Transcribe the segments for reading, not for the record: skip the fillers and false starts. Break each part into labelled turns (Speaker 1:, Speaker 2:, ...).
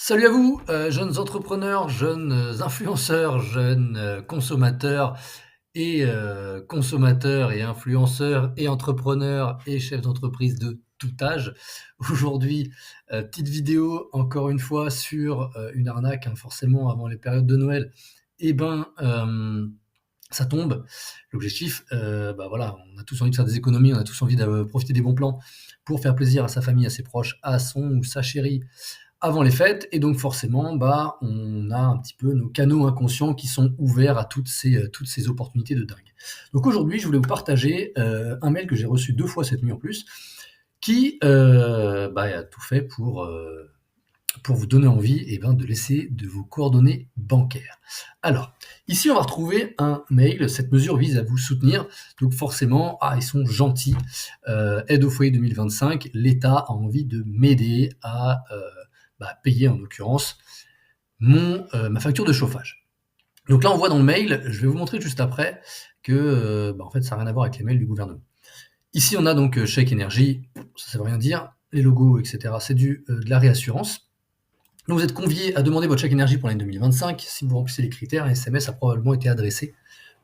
Speaker 1: Salut à vous, jeunes entrepreneurs, jeunes, influenceurs, jeunes, consommateurs consommateurs et influenceurs et entrepreneurs et chefs d'entreprise de tout âge. Aujourd'hui, petite vidéo encore une fois sur, une arnaque, hein, forcément avant les périodes de Noël et ben, ça tombe. L'objectif, bah, voilà, on a tous envie de faire des économies, on a tous envie de profiter des bons plans pour faire plaisir à sa famille, à ses proches, à son ou sa chérie avant les fêtes et donc forcément, bah, on a un petit peu nos canaux inconscients qui sont ouverts à toutes ces opportunités de dingue. Donc aujourd'hui, je voulais vous partager, un mail que j'ai reçu 2 fois cette nuit en plus, qui, bah, a tout fait pour vous donner envie et ben, de laisser de vos coordonnées bancaires. Alors, ici, on va retrouver un mail. Cette mesure vise à vous soutenir. Donc forcément, ils sont gentils. Aide au foyer 2025. L'État a envie de m'aider à payer, en l'occurrence, ma facture de chauffage. Donc là, on voit dans le mail, je vais vous montrer juste après que en fait, ça n'a rien à voir avec les mails du gouvernement. Ici, on a donc chèque énergie, ça ne veut rien dire. Les logos, etc., c'est de la réassurance. Donc vous êtes convié à demander votre chèque énergie pour l'année 2025. Si vous remplissez les critères, un SMS a probablement été adressé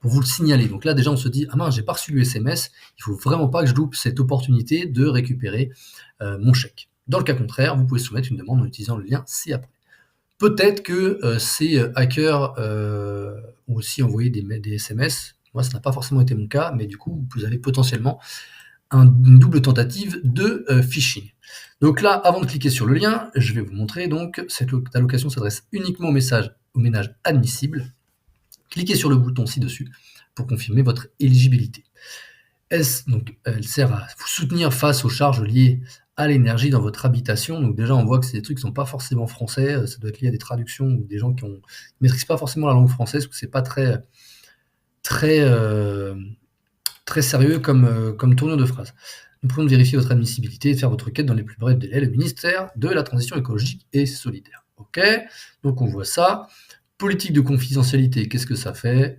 Speaker 1: pour vous le signaler. Donc là, déjà, on se dit: «Ah mince, j'ai pas reçu le SMS, il faut vraiment pas que je loupe cette opportunité de récupérer, mon chèque». Dans le cas contraire, vous pouvez soumettre une demande en utilisant le lien ci-après. Peut-être que, ces, hackers, ont aussi envoyé des SMS. Moi, ça n'a pas forcément été mon cas, mais du coup, vous avez potentiellement une double tentative de phishing. Donc là, avant de cliquer sur le lien, je vais vous montrer donc cette allocation s'adresse uniquement aux ménages admissibles. Cliquez sur le bouton ci-dessus pour confirmer votre éligibilité. Elle sert à vous soutenir face aux charges liées à l'énergie dans votre habitation. Donc déjà, on voit que c'est des trucs qui sont pas forcément français, ça doit être lié à des traductions ou des gens qui ne maîtrisent pas forcément la langue française, parce que c'est pas très, très sérieux comme tournure de phrase. Nous pouvons vérifier votre admissibilité et faire votre requête dans les plus brefs délais. Le ministère de la Transition écologique et solidaire. OK, donc on voit ça. Politique de confidentialité, qu'est-ce que ça fait?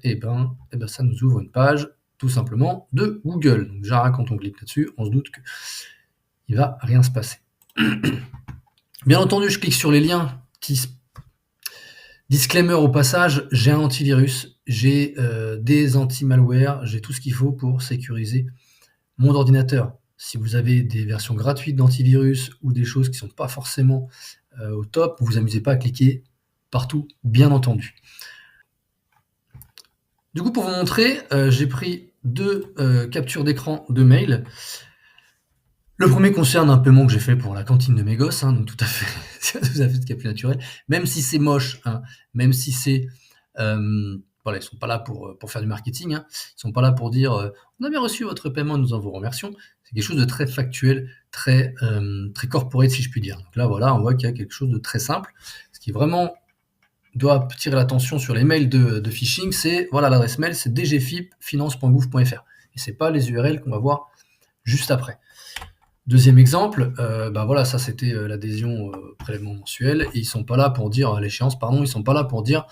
Speaker 1: Ça nous ouvre une page, tout simplement, de Google. Donc déjà, quand on clique là-dessus, on se doute qu'il va rien se passer. Bien entendu, je clique sur les liens. Disclaimer au passage, j'ai un antivirus, j'ai des anti-malware, j'ai tout ce qu'il faut pour sécuriser mon ordinateur. Si vous avez des versions gratuites d'antivirus ou des choses qui ne sont pas forcément au top, vous vous amusez pas à cliquer partout, bien entendu. Du coup, pour vous montrer, j'ai pris 2 captures d'écran de mails. Le premier concerne un paiement que j'ai fait pour la cantine de mes gosses, hein, donc tout à fait tout à fait ce qui est plus naturel. Même si c'est moche, hein, même si c'est, voilà, ils sont pas là pour faire du marketing, hein. Ils sont pas là pour dire, «On a bien reçu votre paiement, nous en vous remercions». C'est quelque chose de très factuel, très corporate si je puis dire. Donc là, voilà, on voit qu'il y a quelque chose de très simple. Ce qui vraiment doit attirer l'attention sur les mails de phishing, c'est, voilà, l'adresse mail, c'est dgfipfinance.gouv.fr et c'est pas les URL qu'on va voir juste après. Deuxième exemple, voilà, ça c'était, l'adhésion, au prélèvement mensuel et ils sont pas là pour dire l'échéance, pardon, ils sont pas là pour dire,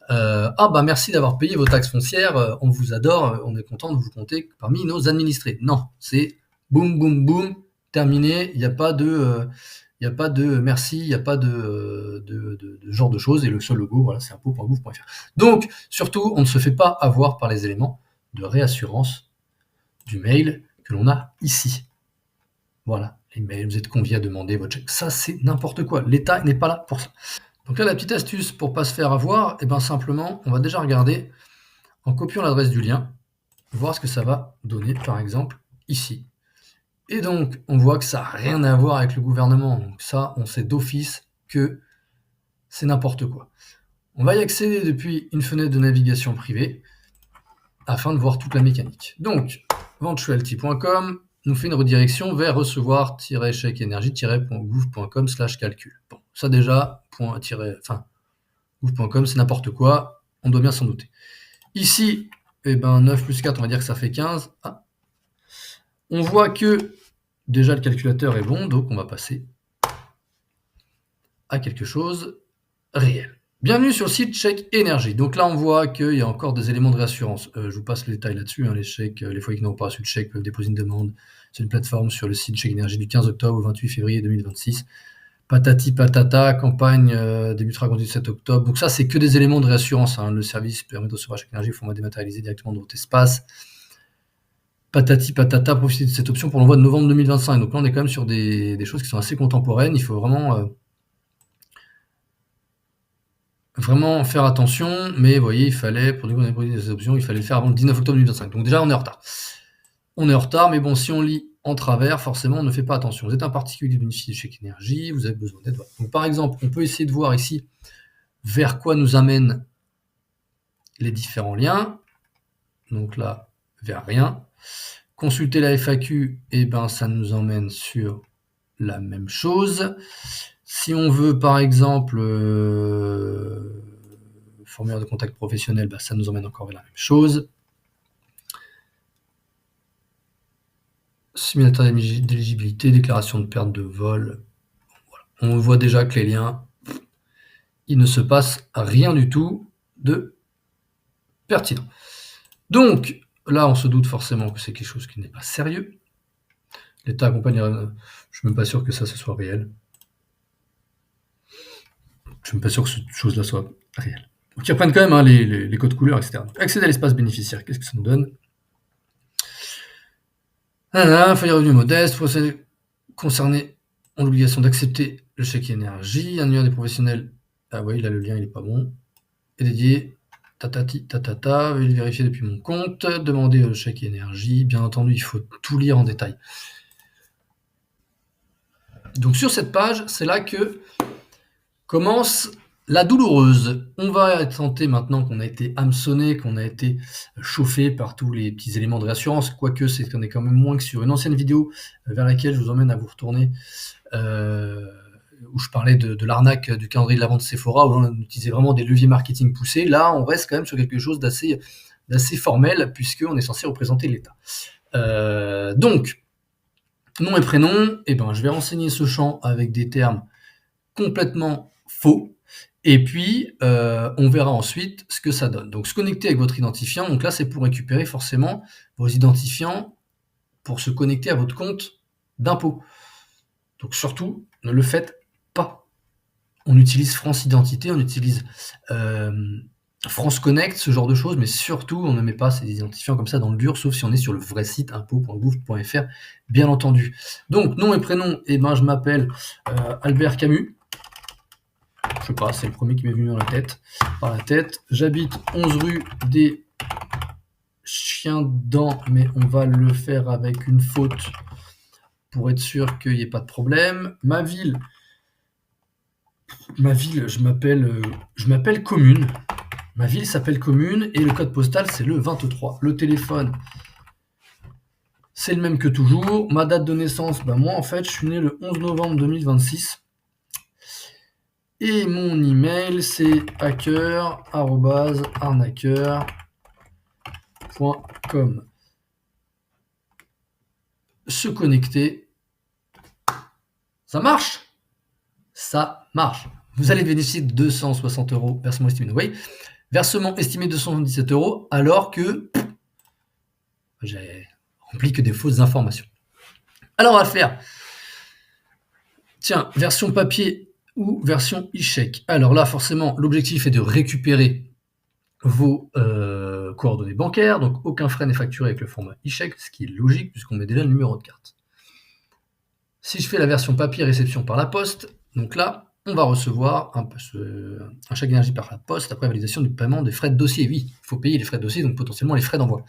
Speaker 1: «Ah bah merci d'avoir payé vos taxes foncières, on vous adore, on est content de vous compter parmi nos administrés». Non, c'est boum, boum, boum, terminé, il y a pas de merci, il y a pas de genre de choses et le seul logo, voilà, c'est impôts.gouv.fr. Donc surtout, on ne se fait pas avoir par les éléments de réassurance du mail que l'on a ici. Voilà, les mails, vous êtes conviés à demander votre chèque. Ça, c'est n'importe quoi. L'État n'est pas là pour ça. Donc là, la petite astuce pour pas se faire avoir, simplement, on va déjà regarder en copiant l'adresse du lien, voir ce que ça va donner, par exemple, ici. Et donc, on voit que ça n'a rien à voir avec le gouvernement. Donc ça, on sait d'office que c'est n'importe quoi. On va y accéder depuis une fenêtre de navigation privée afin de voir toute la mécanique. Donc, ventuality.com nous fait une redirection vers recevoir-chèque-énergie-gouv.com/calcul. Bon, ça déjà, gouv.com, c'est n'importe quoi, on doit bien s'en douter. Ici, 9 plus 4, on va dire que ça fait 15. On voit que déjà le calculateur est bon, donc on va passer à quelque chose réel. Bienvenue sur le site Chèque Énergie. Donc là, on voit qu'il y a encore des éléments de réassurance. Je vous passe le détail là-dessus, hein, les chèques, les foyers qui n'ont pas reçu de chèque peuvent déposer une demande. C'est une plateforme sur le site Chèque Énergie du 15 octobre au 28 février 2026. Patati patata, campagne débutera le 17 octobre. Donc ça, c'est que des éléments de réassurance, hein. Le service permet de recevoir chaque énergie au format dématérialisé directement dans votre espace. Patati patata, profitez de cette option pour l'envoi de novembre 2025. Donc là, on est quand même sur des choses qui sont assez contemporaines. Il faut vraiment faire attention, mais vous voyez, il fallait, pour des options, il fallait le faire avant le 19 octobre 2025. Donc déjà, on est en retard. On est en retard, mais bon, si on lit en travers, forcément, on ne fait pas attention. Vous êtes un particulier bénéficiaire de chèque énergie, vous avez besoin d'aide. Voilà. Donc par exemple, on peut essayer de voir ici vers quoi nous amènent les différents liens. Donc là, vers rien. Consulter la FAQ, eh ben, ça nous emmène sur la même chose. Si on veut, par exemple, formulaire de contact professionnel, bah, ça nous emmène encore vers la même chose. Simulateur d'éligibilité, déclaration de perte de vol. Voilà. On voit déjà que les liens, il ne se passe rien du tout de pertinent. Donc, là, on se doute forcément que c'est quelque chose qui n'est pas sérieux. L'État accompagne... Je ne suis même pas sûr que ça, ce soit réel. Je suis même pas sûr que cette chose-là soit réelle. Donc, ils reprennent quand même, hein, les codes couleurs, etc. Donc, accéder à l'espace bénéficiaire, qu'est-ce que ça nous donne? Foyer revenu modeste, concernés ont l'obligation d'accepter le chèque énergie. Un annuaire des professionnels, ah oui, là le lien il est pas bon, est dédié, tatati tatata, veuillez le vérifier depuis mon compte, demander le chèque énergie, bien entendu il faut tout lire en détail. Donc sur cette page, c'est là que commence la douloureuse. On va être tenté maintenant qu'on a été hameçonné, qu'on a été chauffé par tous les petits éléments de réassurance, quoique c'est qu'on est quand même moins que sur une ancienne vidéo vers laquelle je vous emmène à vous retourner, où je parlais de l'arnaque du calendrier de la vente Sephora, où on utilisait vraiment des leviers marketing poussés. Là, on reste quand même sur quelque chose d'assez formel, puisqu'on est censé représenter l'État. Donc, nom et prénom, eh ben, je vais renseigner ce champ avec des termes complètement faux, et puis on verra ensuite ce que ça donne. Donc se connecter avec votre identifiant, donc là c'est pour récupérer forcément vos identifiants pour se connecter à votre compte d'impôt. Donc surtout, ne le faites pas. On utilise France Identité, on utilise France Connect, ce genre de choses, mais surtout on ne met pas ces identifiants comme ça dans le dur, sauf si on est sur le vrai site impôt.gouv.fr, bien entendu. Donc nom et prénom, eh ben, je m'appelle Albert Camus. Je sais pas, c'est le premier qui m'est venu par la tête. J'habite 11 rue des Chiens-Dents, mais on va le faire avec une faute pour être sûr qu'il n'y ait pas de problème. Ma ville, je m'appelle Commune. Ma ville s'appelle Commune et le code postal, c'est le 23. Le téléphone, c'est le même que toujours. Ma date de naissance, ben moi, en fait, je suis né le 11 novembre 2026. Et mon email, c'est hacker@arnaqueur.com. Se connecter. Ça marche? Ça marche. Vous allez bénéficier de 260 €, versement estimé. Oui, versement estimé 277 € alors que j'ai rempli que des fausses informations. Alors on va le faire. Tiens, version papier ou version e-chèque. Alors là, forcément, l'objectif est de récupérer vos coordonnées bancaires, donc aucun frais n'est facturé avec le format e-chèque, ce qui est logique puisqu'on met déjà le numéro de carte. Si je fais la version papier réception par la poste, donc là, on va recevoir un chèque énergie par la poste après validation du paiement des frais de dossier. Oui, il faut payer les frais de dossier, donc potentiellement les frais d'envoi.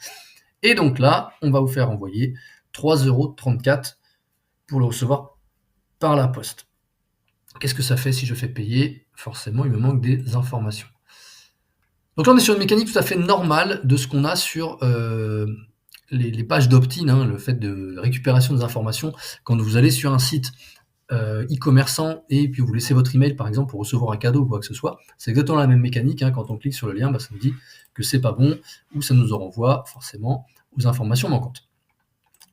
Speaker 1: Et donc là, on va vous faire envoyer 3,34 € pour le recevoir par la poste. Qu'est-ce que ça fait si je fais payer? Forcément, il me manque des informations. Donc là, on est sur une mécanique tout à fait normale de ce qu'on a sur les pages d'opt-in, hein, le fait de récupération des informations. Quand vous allez sur un site e-commerçant et puis vous laissez votre email, par exemple, pour recevoir un cadeau ou quoi que ce soit, c'est exactement la même mécanique, hein. Quand on clique sur le lien, bah, ça nous dit que c'est pas bon ou ça nous renvoie forcément aux informations manquantes.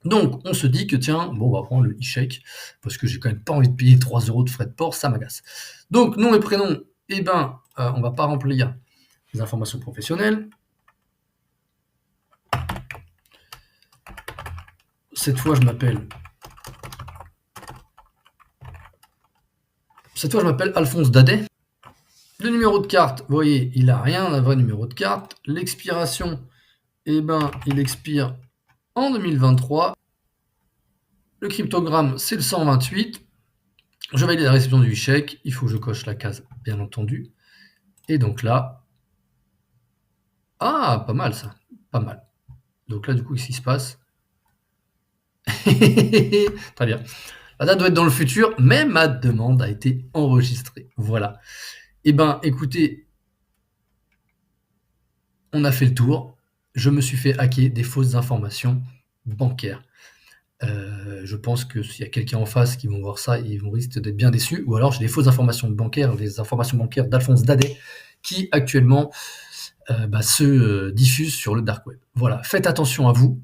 Speaker 1: Donc, on se dit que tiens, bon, on va prendre le e-chèque parce que j'ai quand même pas envie de payer 3 € de frais de port, ça m'agace. Donc, nom et prénom, eh ben, on va pas remplir les informations professionnelles. Cette fois, je m'appelle Cette fois, je m'appelle Alphonse Dadet. Le numéro de carte, vous voyez, il a rien, un vrai numéro de carte. L'expiration, eh ben, il expire en 2023. Le cryptogramme, c'est le 128. Je valide la réception du chèque. Il faut que je coche la case, bien entendu. Et donc là, ah, pas mal ça, pas mal. Donc là, du coup, qu'est-ce qui se passe? Très bien. La date doit être dans le futur, mais ma demande a été enregistrée. Voilà. Eh ben, écoutez, on a fait le tour. Je me suis fait hacker des fausses informations bancaires. Je pense que s'il y a quelqu'un en face qui vont voir ça, ils vont risquer d'être bien déçus. Ou alors j'ai des fausses informations bancaires, les informations bancaires d'Alphonse Dadet, qui actuellement se diffusent sur le dark web. Voilà, faites attention à vous.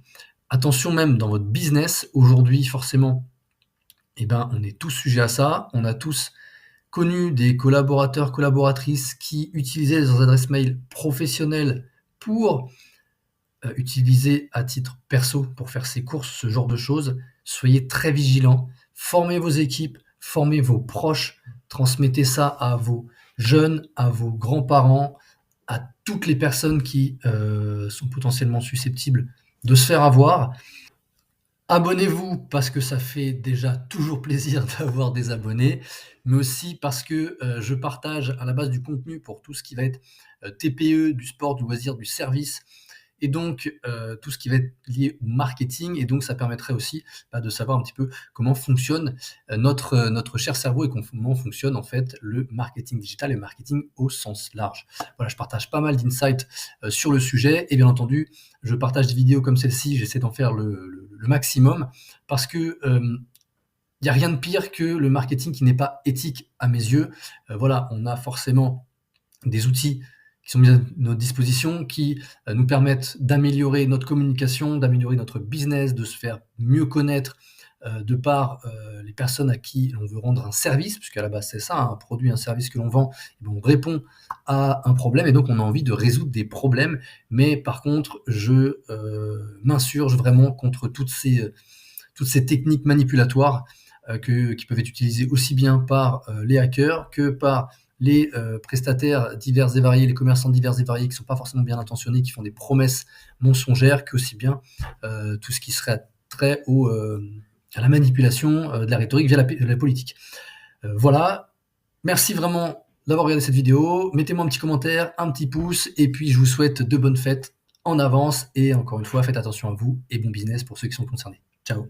Speaker 1: Attention même dans votre business. Aujourd'hui, forcément, eh ben, on est tous sujets à ça. On a tous connu des collaborateurs, collaboratrices qui utilisaient leurs adresses mail professionnelles pour utiliser à titre perso pour faire ses courses, ce genre de choses. Soyez très vigilants, formez vos équipes, formez vos proches, transmettez ça à vos jeunes, à vos grands-parents, à toutes les personnes qui sont potentiellement susceptibles de se faire avoir. Abonnez-vous parce que ça fait déjà toujours plaisir d'avoir des abonnés, mais aussi parce que je partage à la base du contenu pour tout ce qui va être TPE, du sport, du loisir, du service, et donc tout ce qui va être lié au marketing. Et donc ça permettrait aussi de savoir un petit peu comment fonctionne notre cher cerveau et comment fonctionne en fait le marketing digital et le marketing au sens large. Voilà, je partage pas mal d'insights sur le sujet, et bien entendu, je partage des vidéos comme celle-ci, j'essaie d'en faire le maximum, parce que il n'y a rien de pire que le marketing qui n'est pas éthique à mes yeux. Voilà, on a forcément des outils qui sont mis à notre disposition, qui nous permettent d'améliorer notre communication, d'améliorer notre business, de se faire mieux connaître de par les personnes à qui l'on veut rendre un service, puisqu'à la base c'est ça, un produit, un service que l'on vend, on répond à un problème et donc on a envie de résoudre des problèmes. Mais par contre, je m'insurge vraiment contre toutes ces techniques manipulatoires qui peuvent être utilisées aussi bien par les hackers que par les prestataires divers et variés, les commerçants divers et variés qui ne sont pas forcément bien intentionnés, qui font des promesses mensongères, qu'aussi bien tout ce qui serait trait à la manipulation de la rhétorique via la politique. Voilà, merci vraiment d'avoir regardé cette vidéo. Mettez-moi un petit commentaire, un petit pouce, et puis je vous souhaite de bonnes fêtes en avance. Et encore une fois, faites attention à vous et bon business pour ceux qui sont concernés. Ciao.